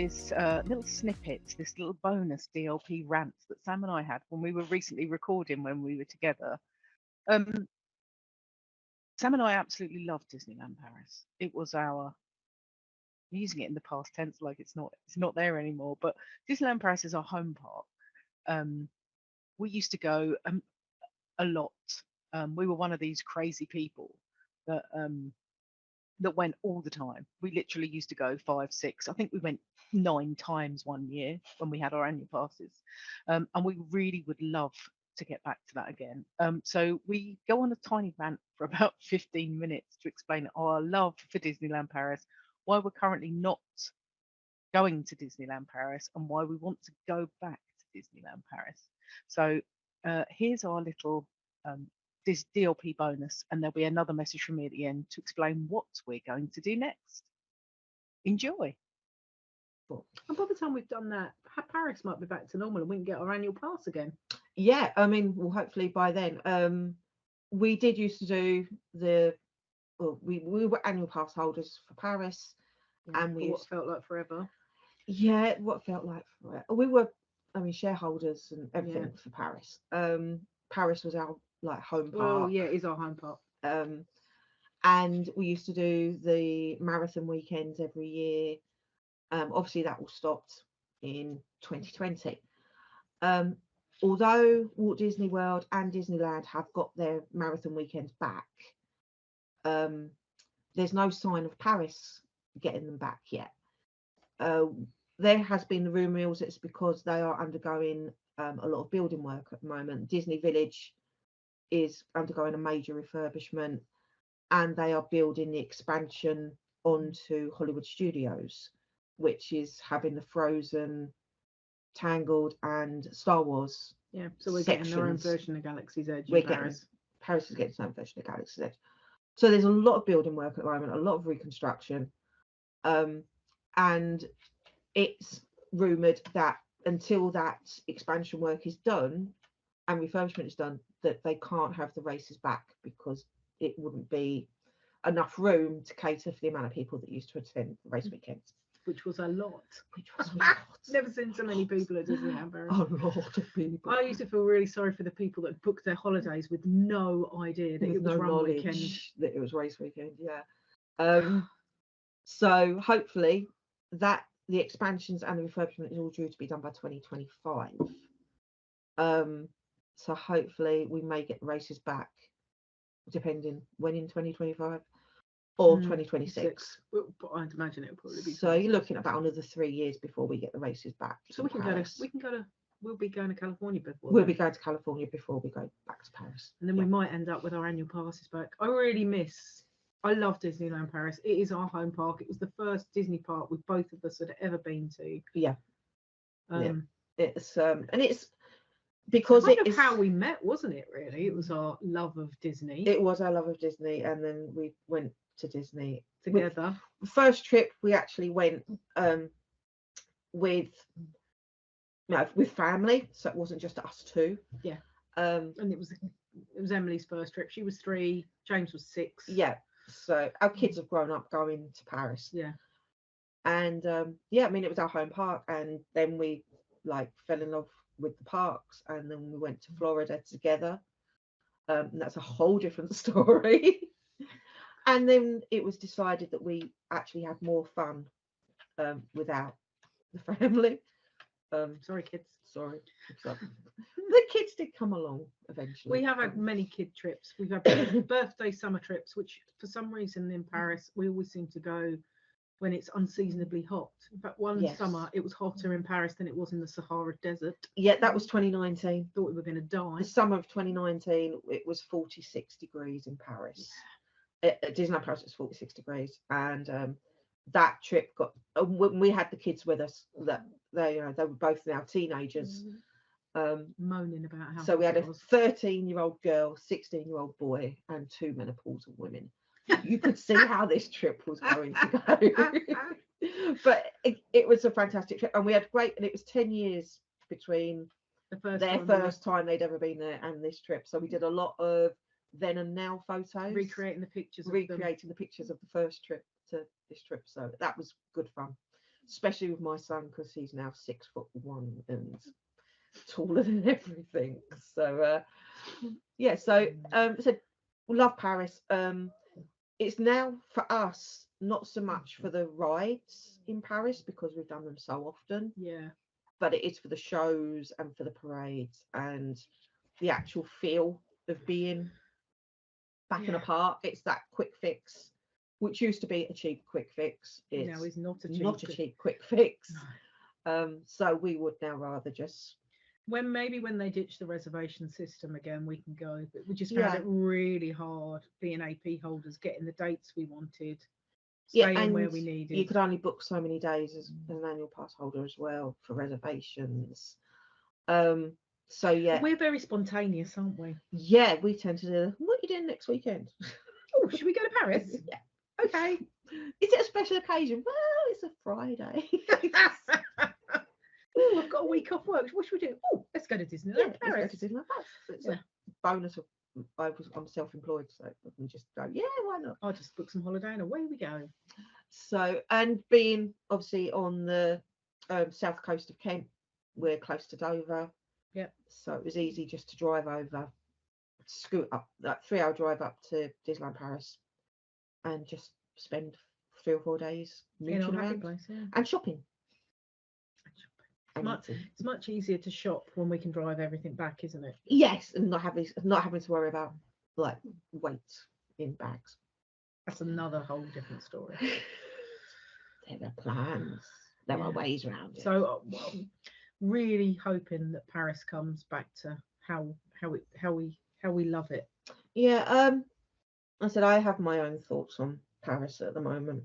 this little snippet, this little bonus DLP rant that Sam and I had when we were recently recording when we were together. Um, Sam and I absolutely loved Disneyland Paris. It was our I'm using it in the past tense like it's not there anymore. But Disneyland Paris is our home park. Um, we used to go a lot. We were one of these crazy people that that went all the time. We literally used to go five, six. I think we went 9 times one year when we had our annual passes, and we really would love to get back to that again. So we go on a tiny rant for about 15 minutes to explain our love for Disneyland Paris, why we're currently not going to Disneyland Paris, and why we want to go back to Disneyland Paris. So here's our little this DLP bonus, and there'll be another message from me at the end to explain what we're going to do next. Enjoy. And by the time we've done that, Paris might be back to normal and we can get our annual pass again. Yeah, I mean, well, hopefully by then. We did used to do we were annual pass holders for Paris, and we what felt like forever. Yeah, what felt like forever. We were, I mean, shareholders and everything for Paris. Paris was our like home park. Well, yeah, it is our home park. And we used to do the marathon weekends every year. Obviously, that all stopped in 2020. Although Walt Disney World and Disneyland have got their marathon weekends back, there's no sign of Paris getting them back yet. There has been the rumour mills it's because they are undergoing a lot of building work at the moment. Disney Village is undergoing a major refurbishment, and they are building the expansion onto Hollywood Studios, which is having the Frozen, Tangled, and Star Wars. Yeah, so we're getting our own version of Galaxy's Edge. Paris is getting its own version of Galaxy's Edge. So there's a lot of building work at the moment, a lot of reconstruction, and it's rumoured that until that expansion work is done and refurbishment is done, that they can't have the races back because it wouldn't be enough room to cater for the amount of people that used to attend the race weekends. Which was a lot. Lot. Never seen so many people at Disneyland Paris. A lot of people. I used to feel really sorry for the people that booked their holidays with no idea that it was run weekend. That it was race weekend, yeah. So hopefully that the expansions and the refurbishment is all due to be done by 2025. So hopefully we may get the races back, depending when in 2025 or 2026. But I'd imagine it'll probably be. So you're looking at about another 3 years before we get the races back. So we'll be going to California before. We'll be going to California before we go back to Paris. And then we might end up with our annual passes back. I love Disneyland Paris. It is our home park. It was the first Disney park with both of us had ever been to. Yeah. It's and it's because it is how we met, wasn't it? Really, it was our love of Disney. It was our love of Disney, and then we went to Disney together. The first trip we actually went with family, so it wasn't just us two. Yeah. And it was Emily's first trip. She was 3, James was 6. Yeah. So our kids have grown up going to Paris. Yeah. And I mean, it was our home park, and then we like fell in love with the parks, and then we went to Florida together. And that's a whole different story. And then it was decided that we actually had more fun without the family. Sorry, kids. Sorry. The kids did come along eventually. We have had many kid trips. We've had birthday summer trips, which for some reason in Paris we always seem to go when it's unseasonably hot. In fact, one summer it was hotter in Paris than it was in the Sahara Desert. Yeah, that was 2019. Thought we were going to die. The summer of 2019, it was 46 degrees in Paris. At Disneyland Paris, it was 46 degrees, and that trip got. When we had the kids with us, that they were both now teenagers. Moaning about how. So we had a 13-year-old girl, 16-year-old boy, and 2 menopausal women. You could see how this trip was going to go. But it was a fantastic trip, and we had great. And it was 10 years between their first time they'd ever been there and this trip. So we did a lot of then and now photos, recreating the pictures of the first trip to this trip. So that was good fun. especially with my son, because he's now 6'1" and taller than everything. So yeah, so we love Paris. It's now for us not so much for the rides in Paris because we've done them so often. Yeah. But it is for the shows and for the parades and the actual feel of being back in a park. It's that quick fix, which used to be a cheap quick fix. It's now it's not a cheap quick fix. So we would now rather just maybe when they ditch the reservation system again, we can go. But we just found it really hard being AP holders, getting the dates we wanted, staying where we needed. You could only book so many days as an annual pass holder as well for reservations. So yeah, we're very spontaneous, aren't we? Yeah, we tend to do. What are you doing next weekend? Oh, should we go to Paris? Yeah. Okay. Is it a special occasion? Well, it's a Friday. Oh, I've got a week off work. What should we do? Oh, let's go to Disneyland Paris. Let's go to Disneyland Paris. It's a bonus of I'm self-employed, so I can just go. Yeah, why not? I'll just book some holiday and away we go. So, and being obviously on the south coast of Kent, we're close to Dover. Yeah. So it was easy just to drive over, scoot up that 3-hour drive up to Disneyland Paris, and just spend 3 or 4 days mooching around and shopping. It's much easier to shop when we can drive everything back, isn't it? Yes, and not having to worry about like weight in bags. That's another whole different story. There are plans. There are ways around it. So, really hoping that Paris comes back to how we love it. Yeah. I said I have my own thoughts on Paris at the moment.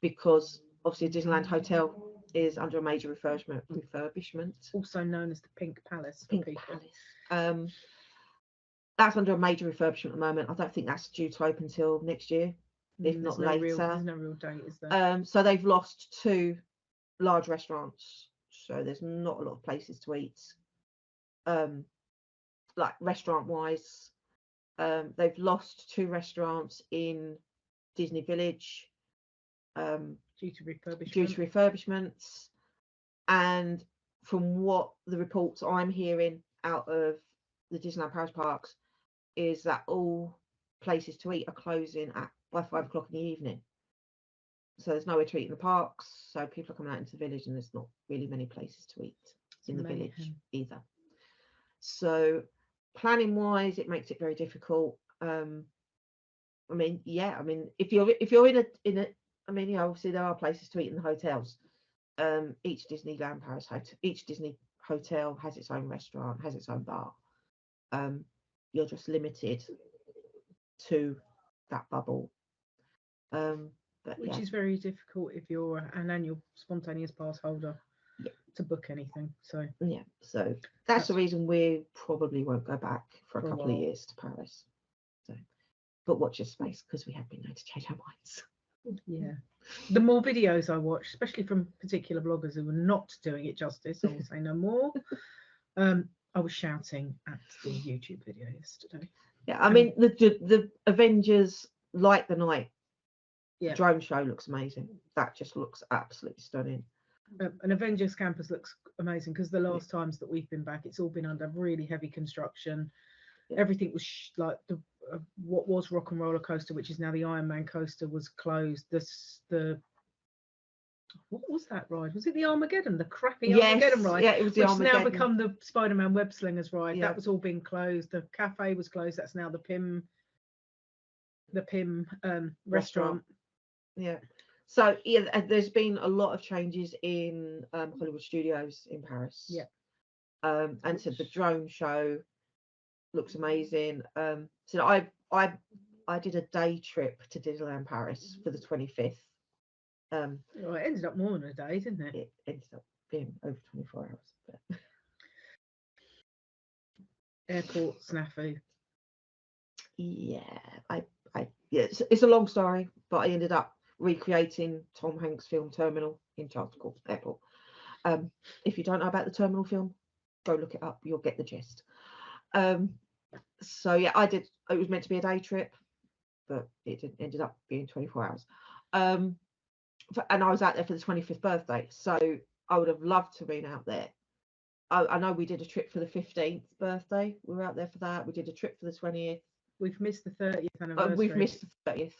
Because obviously Disneyland Hotel is under a major refurbishment, also known as the Pink Palace. Palace. That's under a major refurbishment at the moment. I don't think that's due to open until next year, if not later. There's no real date, is there? So they've lost 2 large restaurants, so there's not a lot of places to eat. Like restaurant wise, they've lost 2 restaurants in Disney Village. Due to refurbishments, and from what the reports I'm hearing out of the Disneyland Paris parks is that all places to eat are closing by 5 o'clock in the evening. So there's nowhere to eat in the parks. So people are coming out into the village, and there's not really many places to eat in the village either. So planning wise, it makes it very difficult. I mean, if you're in a I mean, obviously there are places to eat in the hotels. Each Disneyland Paris each Disney hotel has its own restaurant, has its own bar. You're just limited to that bubble. Which is very difficult if you're an annual spontaneous pass holder to book anything. So that's the reason we probably won't go back for a couple of years to Paris. So, but watch your space, because we have been known to change our minds. Yeah, the more videos I watch, especially from particular bloggers who are not doing it justice, I will say no more. I was shouting at the YouTube video yesterday. Yeah, I mean the Avengers Light the Night drone show looks amazing. That just looks absolutely stunning. An Avengers campus looks amazing, because the last times that we've been back, it's all been under really heavy construction. Everything was like what was Rock and Roller Coaster, which is now the Iron Man coaster, was closed. What was that ride? Was it the Armageddon? The crappy Armageddon ride? Yeah, it was the Armageddon. Now become the Spider-Man Web Slingers ride. That was all been closed. The cafe was closed. That's now the Pym restaurant. Yeah. So there's been a lot of changes in Hollywood Studios in Paris. Yeah. And so the drone show looks amazing. So I did a day trip to Disneyland Paris for the 25th. It ended up more than a day, didn't it? It ended up being over 24 hours. But... Airport snafu. Yeah, it's a long story, but I ended up recreating Tom Hanks' film Terminal in Charles de Gaulle Airport. If you don't know about the Terminal film, go look it up. You'll get the gist. So yeah, I did. It was meant to be a day trip, but it ended up being 24 hours. and I was out there for the 25th birthday, so I would have loved to have been out there. I know we did a trip for the 15th birthday. We were out there for that. We did a trip for the 20th. We've missed the 30th anniversary. We've missed the 30th,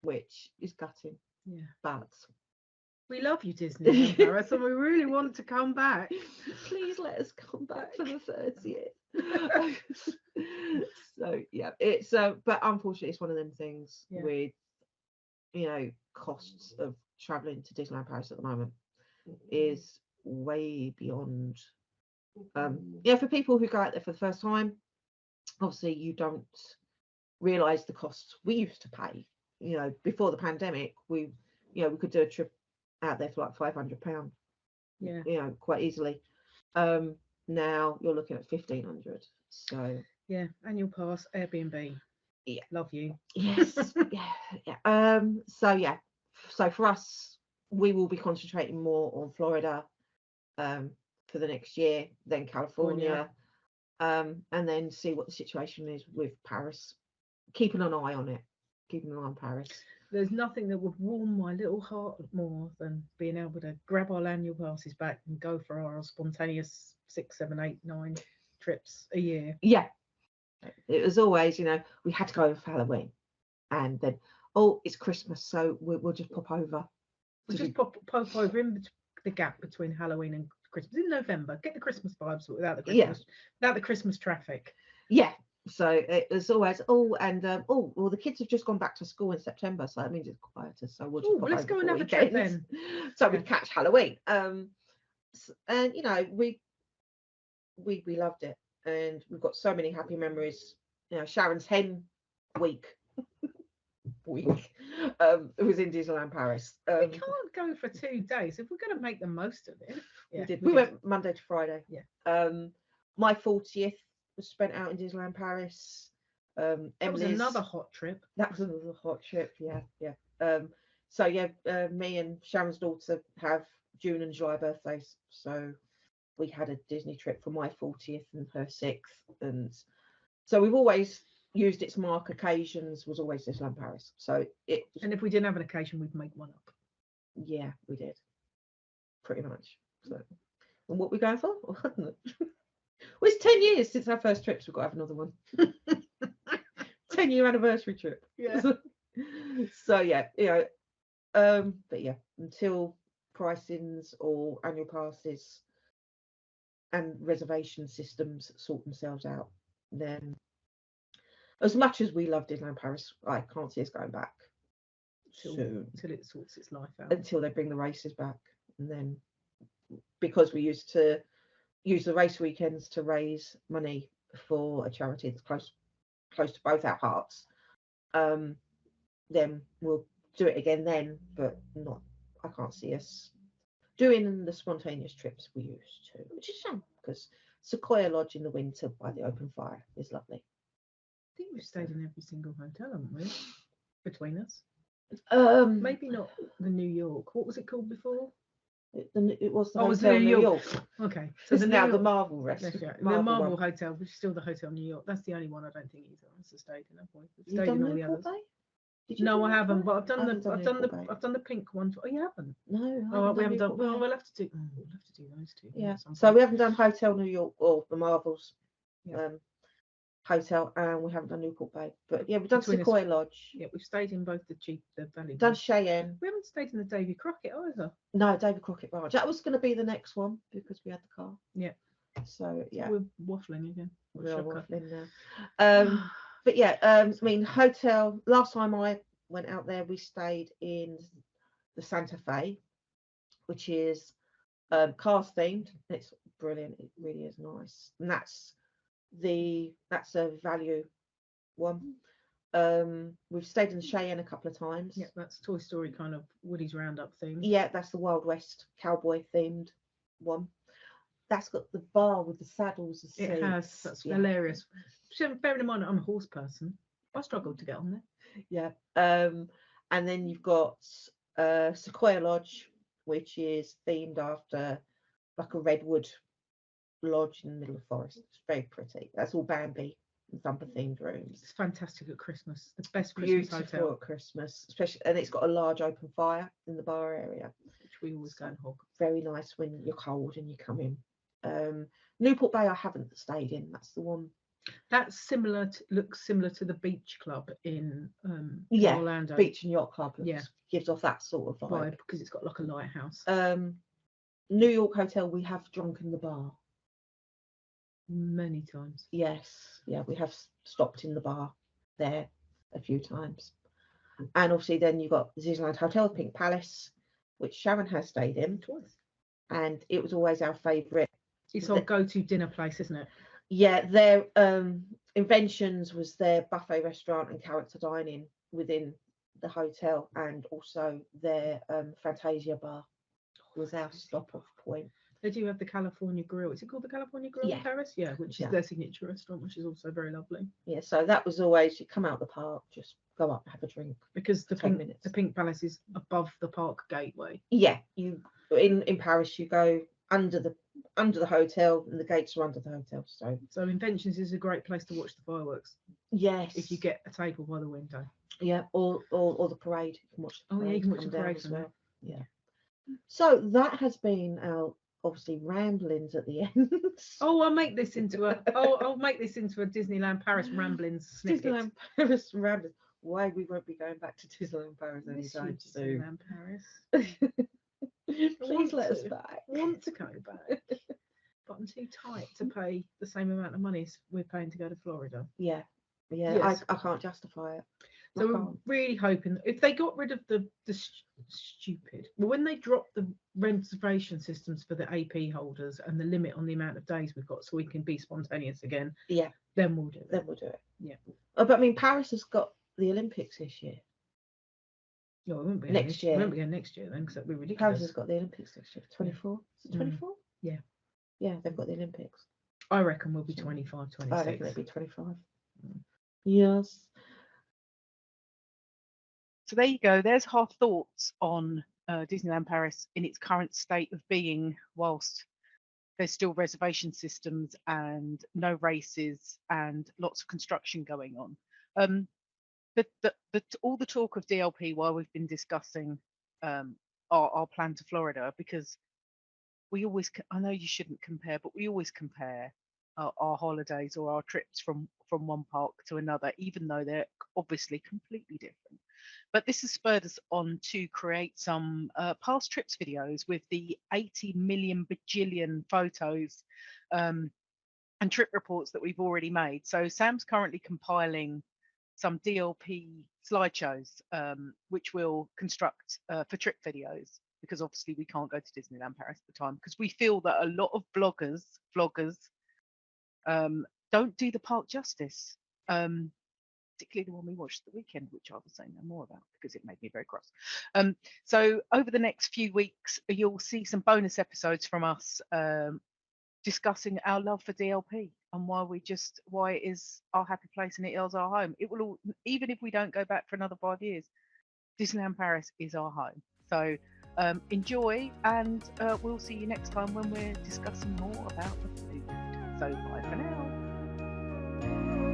which is gutting. Yeah. But we love you, Disneyland Paris, and we really want to come back. Please let us come back for the 30th. So yeah, it's but unfortunately it's one of them things with, you know, costs of traveling to Disneyland Paris at the moment is way beyond. For people who go out there for the first time, obviously you don't realize the costs we used to pay. You know, before the pandemic, we could do a trip out there for like £500. Yeah, you know, quite easily. Now you're looking at 1,500. So yeah, annual pass, Airbnb. Yeah, love you. Yes. yeah. So for us, we will be concentrating more on Florida for the next year, then California, and then see what the situation is with Paris. Keeping an eye on it. Keeping an eye on Paris. There's nothing that would warm my little heart more than being able to grab our annual passes back and go for our spontaneous 6, 7, 8, 9 trips a year. Yeah, it was always, you know, we had to go for Halloween, and then it's Christmas, so we'll just pop over. We'll just pop over in the gap between Halloween and Christmas in November. Get the Christmas vibes, but without the Christmas traffic. Yeah. So it was always the kids have just gone back to school in September, so that means it's quieter. So we'll just let's go and have a trip then. So we'd catch Halloween. And you know, we loved it, and we've got so many happy memories. You know, Sharon's hen week. It was in Disneyland Paris. We can't go for 2 days if we're going to make the most of it. Yeah, we went Monday to Friday. Yeah. My 40th was spent out in Disneyland Paris. That was another hot trip. That was another hot trip. Yeah. So me and Sharon's daughter have June and July birthdays, so we had a Disney trip for my 40th and her 6th, and so we've always used its mark occasions was always Disneyland Paris. So and if we didn't have an occasion, we'd make one up. Yeah, we did, pretty much. So, and what we're going for? Well, it's 10 years since our first trip, so we've got to have another one. 10-year anniversary trip. Yeah. So yeah, you know, but yeah, until pricings or annual passes and reservation systems sort themselves out, then as much as we love Disneyland Paris, I can't see us going back soon. Until it sorts its life out. Until they bring the races back. And then, because we used to use the race weekends to raise money for a charity that's close to both our hearts, then we'll do it again then, but I can't see us doing the spontaneous trips we used to, which is a shame, because Sequoia Lodge in the winter by the open fire is lovely. I think we've stayed in every single hotel, haven't we? Between us. Maybe not the New York. What was it called before? It was the Hotel New York. Okay. So it's now the Marvel Restaurant. The Marvel Hotel, which is still the Hotel New York. That's the only one I don't think either of us has stayed in. We've stayed in all the others. No, I haven't. But I've done the pink one. Oh, you haven't? No. Oh, we haven't done. Well, we'll have to do those two. Yeah. So we haven't done Hotel New York or the Marvels. Hotel, and we haven't done Newport Bay, but yeah, we've done Sequoia Lodge. Yeah, we've stayed in both the Valley. Done Cheyenne. We haven't stayed in the Davy Crockett either. No, Davy Crockett Barge. That was going to be the next one because we had the car. Yeah. So yeah, we're waffling again. We are waffling now. But yeah, I mean, hotel. Last time I went out there, we stayed in the Santa Fe, which is cars themed. It's brilliant. It really is nice, and that's a value one. We've stayed in Cheyenne a couple of times. Yeah, that's Toy Story kind of Woody's Roundup theme. Yeah, that's the Wild West cowboy themed one. That's got the bar with the saddles. The it has. That's hilarious. So bearing in mind, I'm a horse person. I struggled to get on there. Yeah. And then you've got Sequoia Lodge, which is themed after like a redwood lodge in the middle of the forest. It's very pretty. That's all Bambi Thumper themed rooms. It's fantastic at Christmas. The best Christmas Beautiful hotel, at Christmas, especially, and it's got a large open fire in the bar area, which we always go and hog. very nice when you're cold and you come in. Newport Bay I haven't stayed in. That's the one. That's similar to, looks similar to the beach club in Yeah, Orlando. Beach and Yacht Club. Yeah. Gives off that sort of vibe. Because it's got like a lighthouse. New York Hotel, we have drunk in the bar. Many times. Yes, yeah, we have stopped in the bar there a few times. And obviously then you've got Disneyland Hotel, Pink Palace, which Sharon has stayed in Twice. And it was always our favourite. It's our go-to dinner place, isn't it? Yeah, their inventions was their buffet restaurant and character dining within the hotel, and also their Fantasia bar was our stop-off point. They do have the California Grill. Is it called the California Grill in Paris? Yeah, which is their signature restaurant, which is also very lovely. Yeah, so that was always, you come out the park, just go up, have a drink. Because the Pink Palace is above the park gateway. Yeah, you in Paris you go under the hotel, and the gates are under the hotel. So Inventions is a great place to watch the fireworks. Yes, if you get a table by the window. Yeah, or the parade. You can watch the parade. Oh yeah, you can watch the parade as well. Yeah. So that has been our obviously ramblings at the end. Oh, I'll make this into a Disneyland Paris ramblings snippet. Disneyland Paris ramblings. Why we won't be going back to Disneyland Paris anytime soon. Disneyland Paris. Please let us back. I want to go back, but I'm too tight to pay the same amount of money as we're paying to go to Florida. Yeah. Yes. I can't justify it. So we're really hoping if they got rid of the stupid, well, when they dropped the reservation systems for the AP holders and the limit on the amount of days we've got, so we can be spontaneous again. Yeah. Then we'll do it. Yeah. Oh, but I mean, Paris has got the Olympics this year. No, it won't be next year. It won't be next year then, because that'd be ridiculous. Paris has got the Olympics next year. 24. Is it 24? Yeah. Yeah, they've got the Olympics. I reckon we'll be 25, 26. I reckon it'll be 25. Yes. So there you go. There's our thoughts on Disneyland Paris in its current state of being, whilst there's still reservation systems and no races and lots of construction going on. All the talk of DLP while we've been discussing our plan to Florida, because we always, I know you shouldn't compare, but we always compare our holidays or our trips from one park to another, even though they're obviously completely different. But this has spurred us on to create some past trips videos with the 80 million bajillion photos and trip reports that we've already made. So Sam's currently compiling some DLP slideshows, which we'll construct for trip videos, because obviously we can't go to Disneyland Paris at the time, because we feel that a lot of vloggers don't do the park justice, particularly the one we watched at the weekend, which I will say no more about because it made me very cross. So over the next few weeks, you'll see some bonus episodes from us discussing our love for DLP and why it is our happy place and it is our home. It will all, even if we don't go back for another 5 years, Disneyland Paris is our home. So enjoy, and we'll see you next time when we're discussing more about the food. So bye for now.